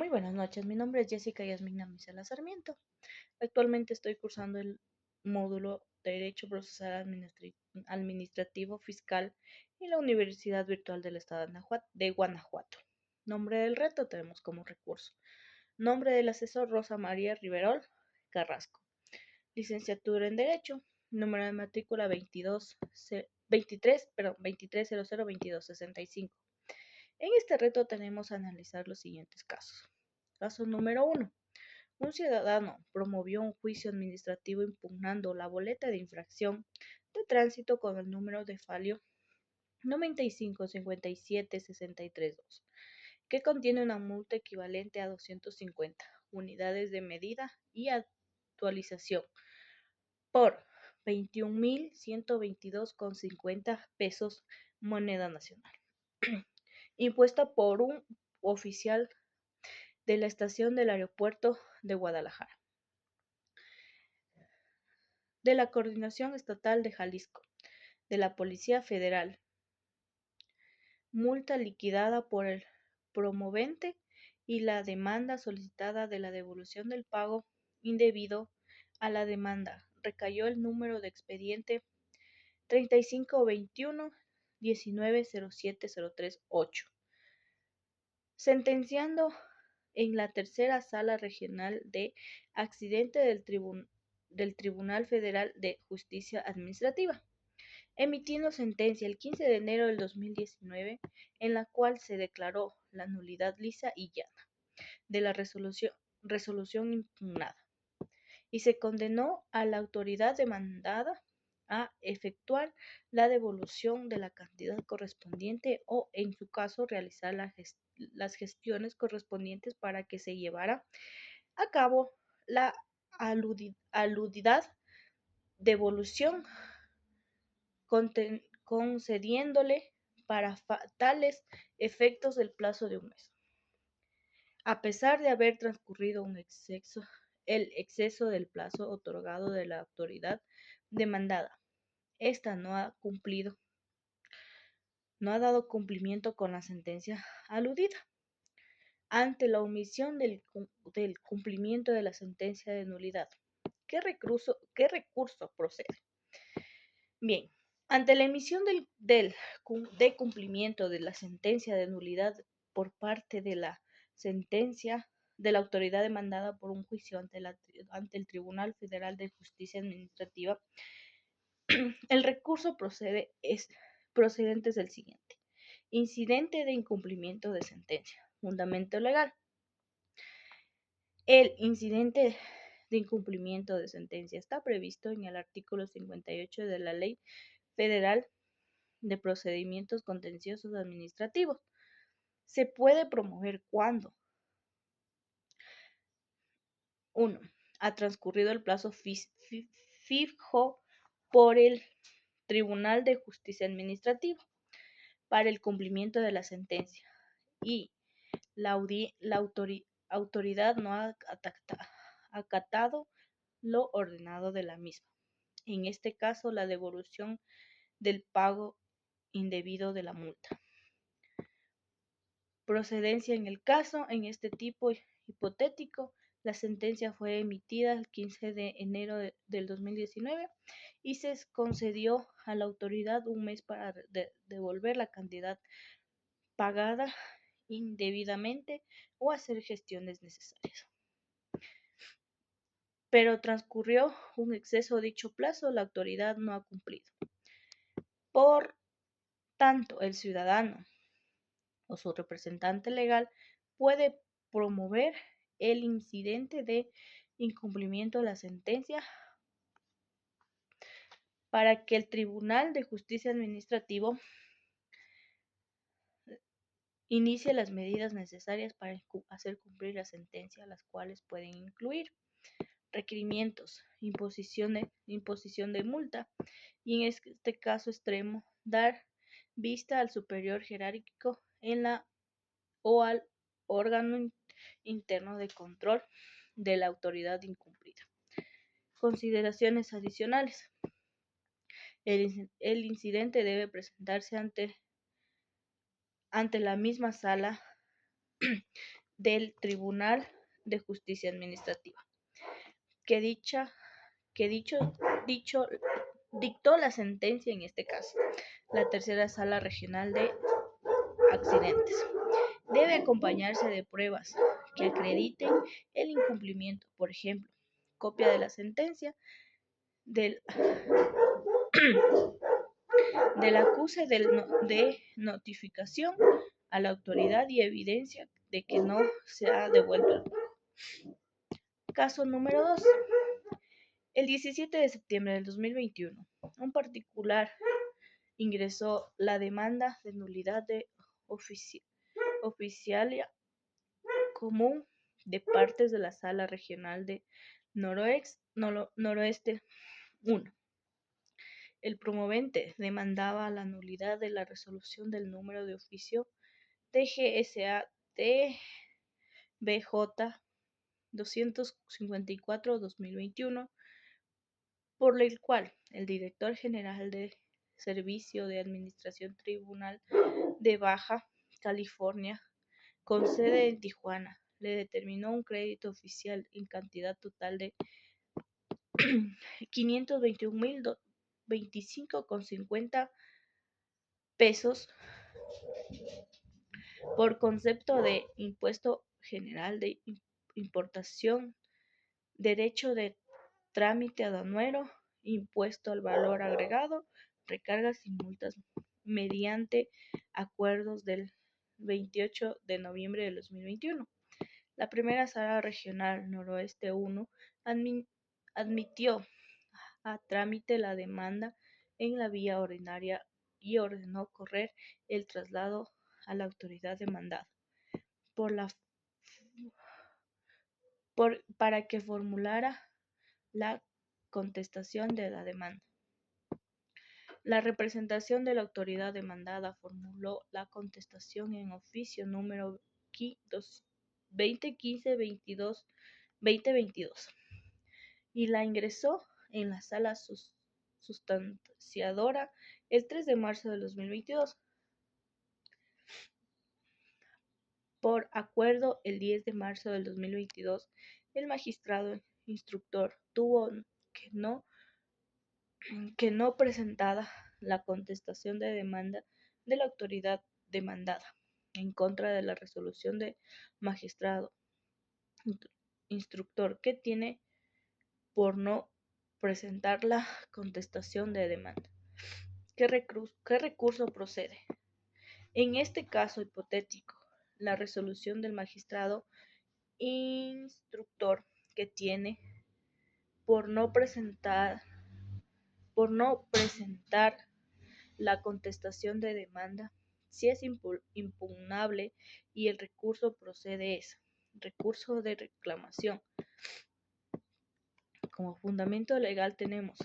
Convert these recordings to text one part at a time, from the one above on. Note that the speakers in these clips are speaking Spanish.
Muy buenas noches, mi nombre es Jessica Yasmina Misela Sarmiento. Actualmente estoy cursando el módulo de Derecho Procesal Administrativo Fiscal en la Universidad Virtual del Estado de Guanajuato. Nombre del reto tenemos como recurso. Nombre del asesor Rosa María Riverol Carrasco. Licenciatura en Derecho. Número de matrícula 23002265. En este reto tenemos a analizar los siguientes casos. Caso número 1. Un ciudadano promovió un juicio administrativo impugnando la boleta de infracción de tránsito con el número de folio 955763-2, que contiene una multa equivalente a 250 unidades de medida y actualización por 21.122,50 pesos moneda nacional, impuesta por un oficial de la estación del aeropuerto de Guadalajara, de la Coordinación Estatal de Jalisco, de la Policía Federal, multa liquidada por el promovente y la demanda solicitada de la devolución del pago indebido a la demanda. Recayó el número de expediente 3521-190703-8, sentenciando en la Tercera Sala Regional de Accidente del Tribunal Federal de Justicia Administrativa, emitiendo sentencia el 15 de enero del 2019, en la cual se declaró la nulidad lisa y llana de la resolución impugnada y se condenó a la autoridad demandada a efectuar la devolución de la cantidad correspondiente o, en su caso, realizar las gestiones correspondientes para que se llevara a cabo la aludida devolución, concediéndole para tales efectos el plazo de un mes. A pesar de haber transcurrido el exceso del plazo otorgado de la autoridad demandada, esta no ha dado cumplimiento con la sentencia aludida. Ante la omisión del cumplimiento de la sentencia de nulidad, ¿qué recurso procede? Bien, ante la emisión de cumplimiento de la sentencia de nulidad por parte de la autoridad demandada por un juicio ante el Tribunal Federal de Justicia Administrativa, el recurso procedente es el siguiente. Incidente de incumplimiento de sentencia. Fundamento legal. El incidente de incumplimiento de sentencia está previsto en el artículo 58 de la Ley Federal de Procedimientos Contenciosos Administrativos. Se puede promover cuando 1. Ha transcurrido el plazo fijo por el Tribunal de Justicia Administrativa para el cumplimiento de la sentencia y la autoridad no ha acatado lo ordenado de la misma. En este caso, la devolución del pago indebido de la multa. Procedencia en el caso. En este tipo hipotético, la sentencia fue emitida el 15 de enero del 2019 y se concedió a la autoridad un mes para devolver la cantidad pagada indebidamente o hacer gestiones necesarias. Pero transcurrió un exceso de dicho plazo, la autoridad no ha cumplido. Por tanto, el ciudadano o su representante legal puede promover el incidente de incumplimiento de la sentencia para que el Tribunal de Justicia Administrativo inicie las medidas necesarias para hacer cumplir la sentencia, las cuales pueden incluir requerimientos, imposición de multa y, en este caso extremo, dar vista al superior jerárquico o al órgano interno de control de la autoridad incumplida. Consideraciones adicionales. El incidente debe presentarse ante la misma sala del Tribunal de Justicia Administrativa, que dicho dictó la sentencia en este caso, la tercera sala regional de accidentes. Debe acompañarse de pruebas que acrediten el incumplimiento, por ejemplo, copia de la sentencia, del acuse de notificación a la autoridad y evidencia de que no se ha devuelto el pago. Caso número 2. El 17 de septiembre del 2021, un particular ingresó la demanda de nulidad de oficialia común de partes de la Sala Regional de Noroeste 1. El promovente demandaba la nulidad de la resolución del número de oficio TGSA TBJ 254/2021, por el cual el director general de Servicio de Administración Tribunal de Baja California, con sede en Tijuana, le determinó un crédito oficial en cantidad total de 521,025,50 pesos por concepto de impuesto general de importación, derecho de trámite aduanero, impuesto al valor agregado, recargas y multas, mediante acuerdos del 28 de noviembre de 2021. La primera sala regional Noroeste 1 admitió a trámite la demanda en la vía ordinaria y ordenó correr el traslado a la autoridad demandada para que formulara la contestación de la demanda. La representación de la autoridad demandada formuló la contestación en oficio número 2015-22-2022 y la ingresó en la sala sustanciadora el 3 de marzo de 2022. Por acuerdo, el 10 de marzo del 2022, el magistrado instructor tuvo que no presentada la contestación de demanda de la autoridad demandada en contra de la resolución del magistrado instructor, que tiene por no presentar la contestación de demanda. ¿Qué recurso procede? En este caso hipotético, la resolución del magistrado instructor, que tiene por no presentar la contestación de demanda, si es impugnable, y el recurso procede es recurso de reclamación. Como fundamento legal tenemos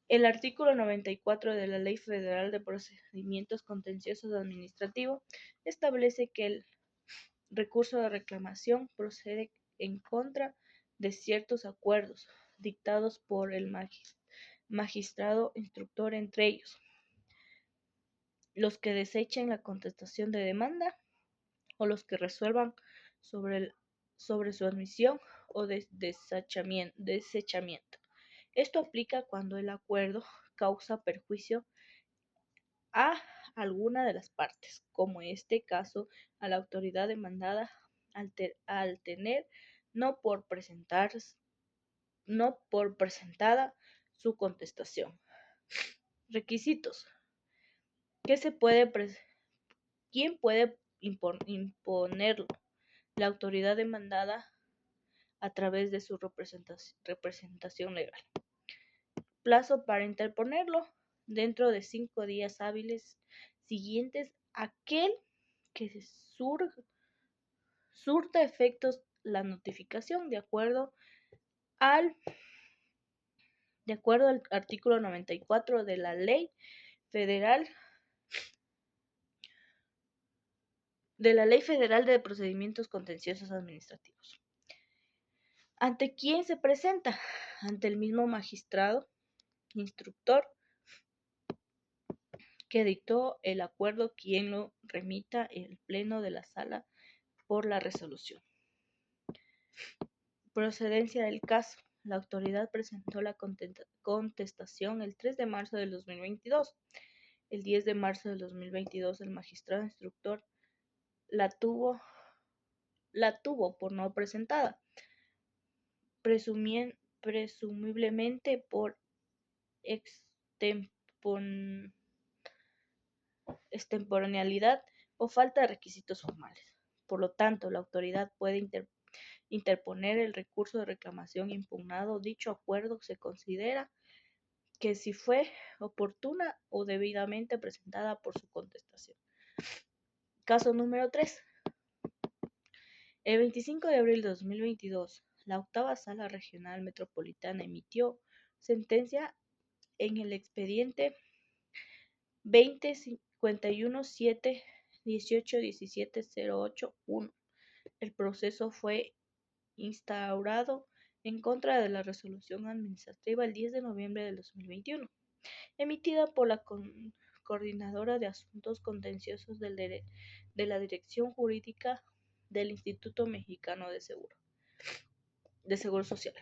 el artículo 94 de la Ley Federal de Procedimientos Contenciosos Administrativos establece que el recurso de reclamación procede en contra de ciertos acuerdos dictados por el magistrado instructor, entre ellos los que desechen la contestación de demanda o los que resuelvan sobre su admisión o desechamiento. Esto aplica cuando el acuerdo causa perjuicio a alguna de las partes, como en este caso a la autoridad demandada, al tener no por presentada su contestación. Requisitos. ¿Quién puede imponerlo? La autoridad demandada a través de su representación legal. Plazo para interponerlo: dentro de 5 días hábiles siguientes aquel que surta efectos la notificación, de acuerdo al artículo 94 de la Ley Federal de Procedimientos Contenciosos Administrativos. ¿Ante quién se presenta? Ante el mismo magistrado instructor que dictó el acuerdo, quien lo remita el pleno de la sala por la resolución. Procedencia del caso. La autoridad presentó la contestación el 3 de marzo del 2022. El 10 de marzo del 2022 el magistrado instructor la tuvo por no presentada, presumiblemente por extemporaneidad o falta de requisitos formales. Por lo tanto, la autoridad puede interponer el recurso de reclamación impugnado. Dicho acuerdo se considera que si fue oportuna o debidamente presentada por su contestación. Caso número 3. El 25 de abril de 2022, la octava Sala Regional Metropolitana emitió sentencia en el expediente 20-51-7-18-17-08-1. El proceso fue instaurado en contra de la resolución administrativa el 10 de noviembre del 2021, emitida por la Coordinadora de Asuntos Contenciosos de la Dirección Jurídica del Instituto Mexicano de Seguro Social,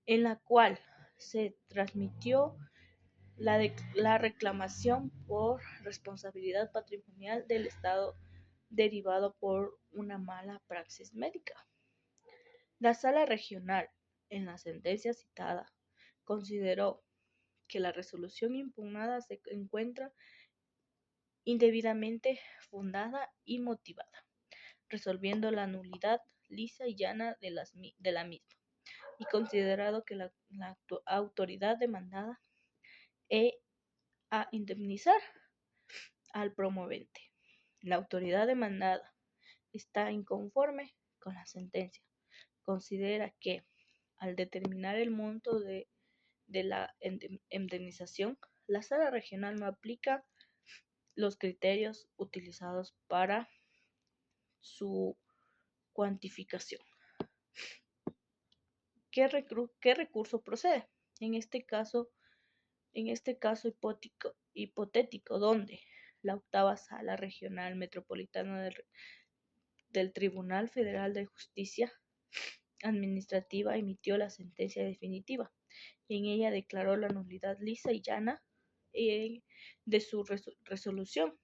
en la cual se transmitió la reclamación por responsabilidad patrimonial del Estado derivado por una mala praxis médica. La Sala Regional, en la sentencia citada, consideró que la resolución impugnada se encuentra indebidamente fundada y motivada, resolviendo la nulidad lisa y llana de la misma, y considerado que la autoridad demandada a indemnizar al promovente. La autoridad demandada está inconforme con la sentencia. Considera que, al determinar el monto de la indemnización, la Sala Regional no aplica los criterios utilizados para su cuantificación. ¿Qué recurso procede? En este caso hipotético, donde la octava Sala Regional Metropolitana del Tribunal Federal de Justicia Administrativa emitió la sentencia definitiva. En ella declaró la nulidad lisa y llana de su resolución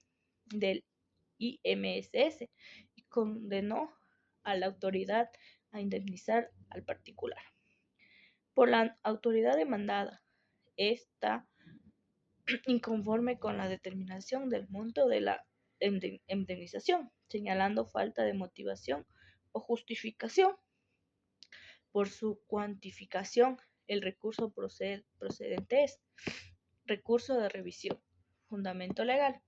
del IMSS y condenó a la autoridad a indemnizar al particular. Por la autoridad demandada, está inconforme con la determinación del monto de la indemnización, señalando falta de motivación o justificación. Por su cuantificación, el recurso procedente es recurso de revisión. Fundamento legal.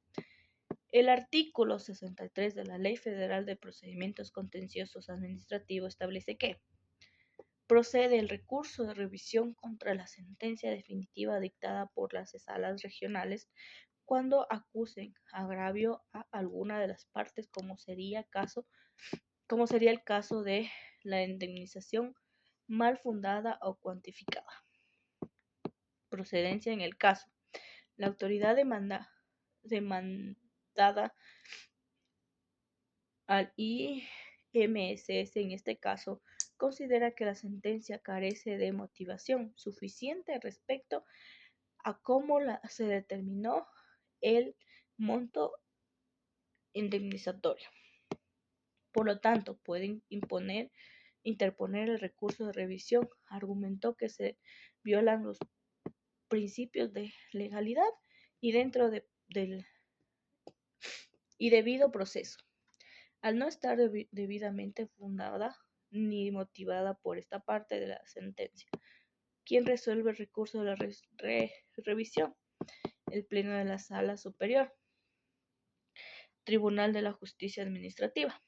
El artículo 63 de la Ley Federal de Procedimientos Contenciosos Administrativos establece que procede el recurso de revisión contra la sentencia definitiva dictada por las salas regionales cuando acusen agravio a alguna de las partes, como sería el caso de la indemnización mal fundada o cuantificada. Procedencia en el caso. La autoridad demandada al IMSS en este caso considera que la sentencia carece de motivación suficiente respecto a cómo se determinó el monto indemnizatorio. Por lo tanto, pueden interponer el recurso de revisión. Argumentó que se violan los principios de legalidad y dentro del debido proceso, al no estar debidamente fundada ni motivada por esta parte de la sentencia. ¿Quién resuelve el recurso de la revisión? El Pleno de la Sala Superior, Tribunal de la Justicia Administrativa,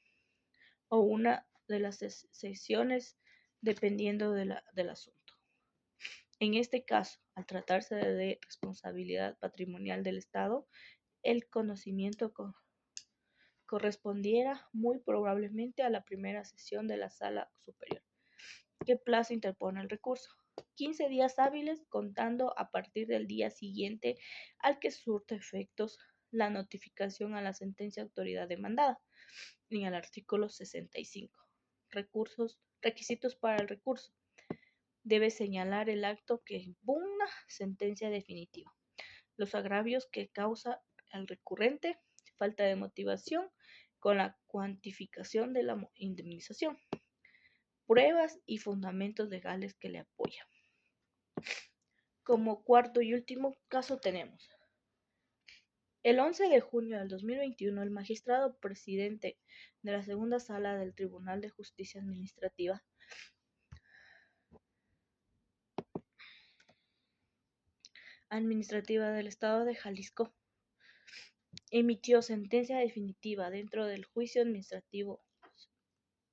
o una de las sesiones, dependiendo del asunto. En este caso, al tratarse de responsabilidad patrimonial del Estado, el conocimiento correspondiera muy probablemente a la primera sesión de la Sala Superior. ¿Qué plazo interpone el recurso? 15 días hábiles contando a partir del día siguiente al que surte efectos la notificación a la sentencia de autoridad demandada en el artículo 65. Requisitos para el recurso. Debe señalar el acto que impugna sentencia definitiva, los agravios que causa el recurrente, falta de motivación con la cuantificación de la indemnización, pruebas y fundamentos legales que le apoyan. Como cuarto y último caso tenemos el 11 de junio del 2021, el magistrado presidente de la segunda sala del Tribunal de Justicia Administrativa del Estado de Jalisco emitió sentencia definitiva dentro del juicio administrativo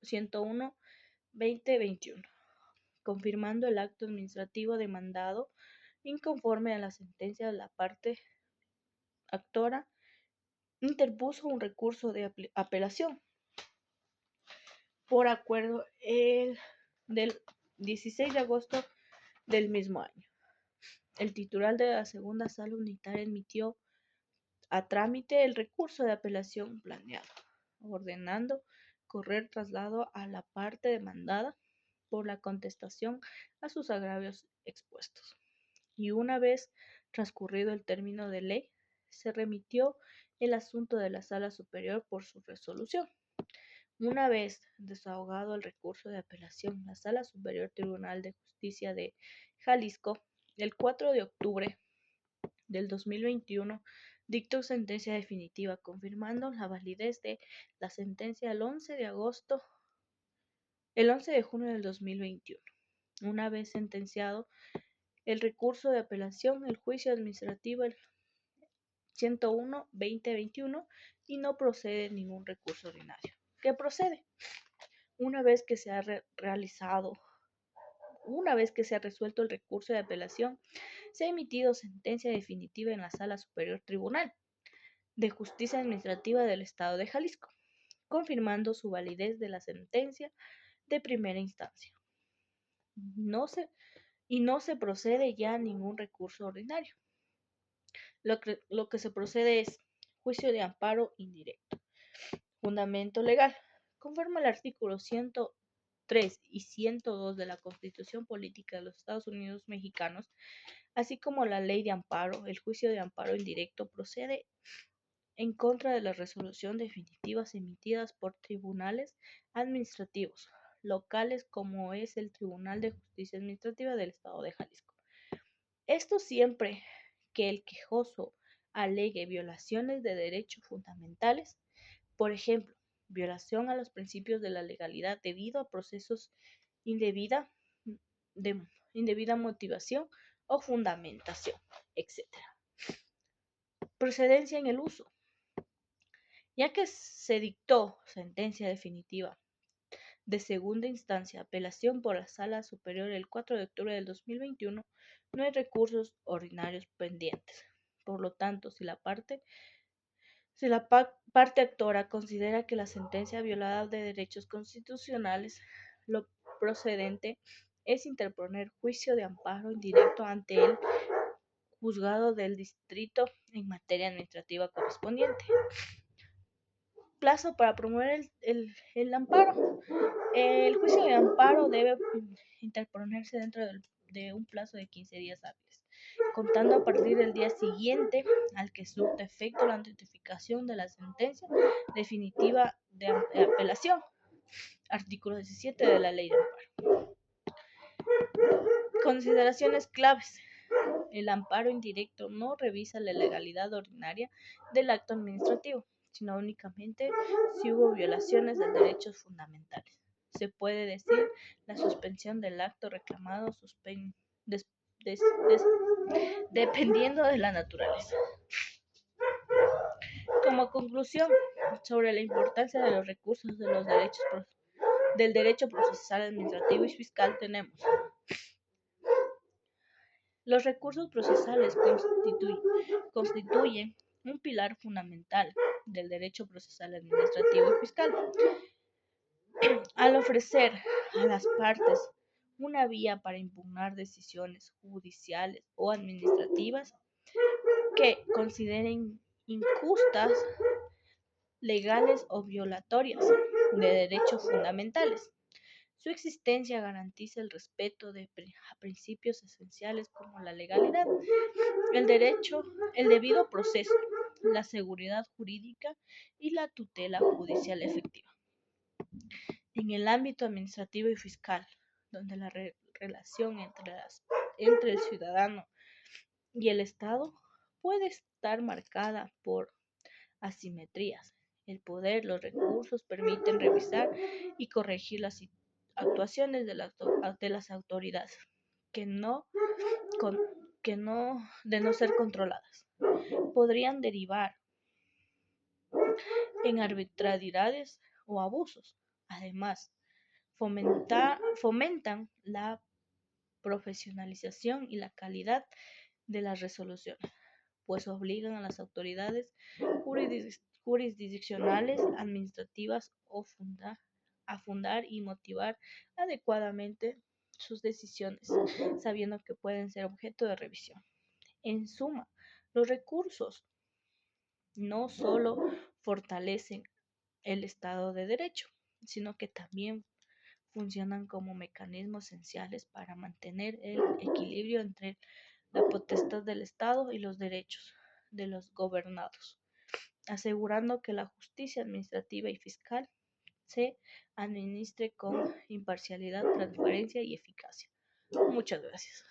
101-2021, confirmando el acto administrativo demandado inconforme a la sentencia. La parte actora interpuso un recurso de apelación por acuerdo del 16 de agosto del mismo año. El titular de la segunda sala unitaria emitió a trámite el recurso de apelación planeado, ordenando correr traslado a la parte demandada por la contestación a sus agravios expuestos. Y una vez transcurrido el término de ley, se remitió el asunto de la Sala Superior por su resolución. Una vez desahogado el recurso de apelación, la Sala Superior Tribunal de Justicia de Jalisco, el 4 de octubre del 2021, dictó sentencia definitiva, confirmando la validez de la sentencia el 11 de junio del 2021. Una vez sentenciado el recurso de apelación, el juicio administrativo el 101-2021 y no procede ningún recurso ordinario. ¿Qué procede? Una vez que se ha resuelto el recurso de apelación, se ha emitido sentencia definitiva en la Sala Superior Tribunal de Justicia Administrativa del Estado de Jalisco, confirmando su validez de la sentencia de primera instancia. No se procede ya a ningún recurso ordinario. Lo que se procede es juicio de amparo indirecto. Fundamento legal. Conforme al artículo 103 y 102 de la Constitución Política de los Estados Unidos Mexicanos, así como la ley de amparo, el juicio de amparo indirecto procede en contra de la resolución definitivas emitidas por tribunales administrativos locales como es el Tribunal de Justicia Administrativa del Estado de Jalisco. Esto siempre que el quejoso alegue violaciones de derechos fundamentales, por ejemplo, violación a los principios de la legalidad debido a procesos indebida motivación o fundamentación, etc. Procedencia en el uso. Ya que se dictó sentencia definitiva de segunda instancia, apelación por la Sala Superior el 4 de octubre del 2021, no hay recursos ordinarios pendientes. Por lo tanto, si la parte actora considera que la sentencia violada de derechos constitucionales, lo procedente es interponer juicio de amparo indirecto ante el juzgado del distrito en materia administrativa correspondiente. Plazo para promover el amparo. El juicio de amparo debe interponerse dentro de un plazo de 15 días hábiles, contando a partir del día siguiente al que surte efecto la notificación de la sentencia definitiva de apelación. Artículo 17 de la Ley de Amparo. Consideraciones claves. El amparo indirecto no revisa la legalidad ordinaria del acto administrativo, sino únicamente si hubo violaciones de derechos fundamentales. Se puede decir la suspensión del acto reclamado dependiendo de la naturaleza. Como conclusión sobre la importancia de los recursos del derecho procesal administrativo y fiscal tenemos: los recursos procesales constituyen un pilar fundamental del derecho procesal administrativo y fiscal. Al ofrecer a las partes una vía para impugnar decisiones judiciales o administrativas que consideren injustas, legales o violatorias de derechos fundamentales. Su existencia garantiza el respeto a principios esenciales como la legalidad, el derecho, el debido proceso, la seguridad jurídica y la tutela judicial efectiva. En el ámbito administrativo y fiscal, donde la relación entre el ciudadano y el Estado puede estar marcada por asimetrías. El poder, los recursos permiten revisar y corregir las actuaciones de las autoridades que no, con, de no ser controladas. Podrían derivar en arbitrariedades o abusos. Además, fomentan la profesionalización y la calidad de las resoluciones, pues obligan a las autoridades jurisdiccionales, administrativas a fundar y motivar adecuadamente sus decisiones, sabiendo que pueden ser objeto de revisión. En suma, los recursos no solo fortalecen el Estado de Derecho, sino que también funcionan como mecanismos esenciales para mantener el equilibrio entre la potestad del Estado y los derechos de los gobernados, asegurando que la justicia administrativa y fiscal se administre con imparcialidad, transparencia y eficacia. Muchas gracias.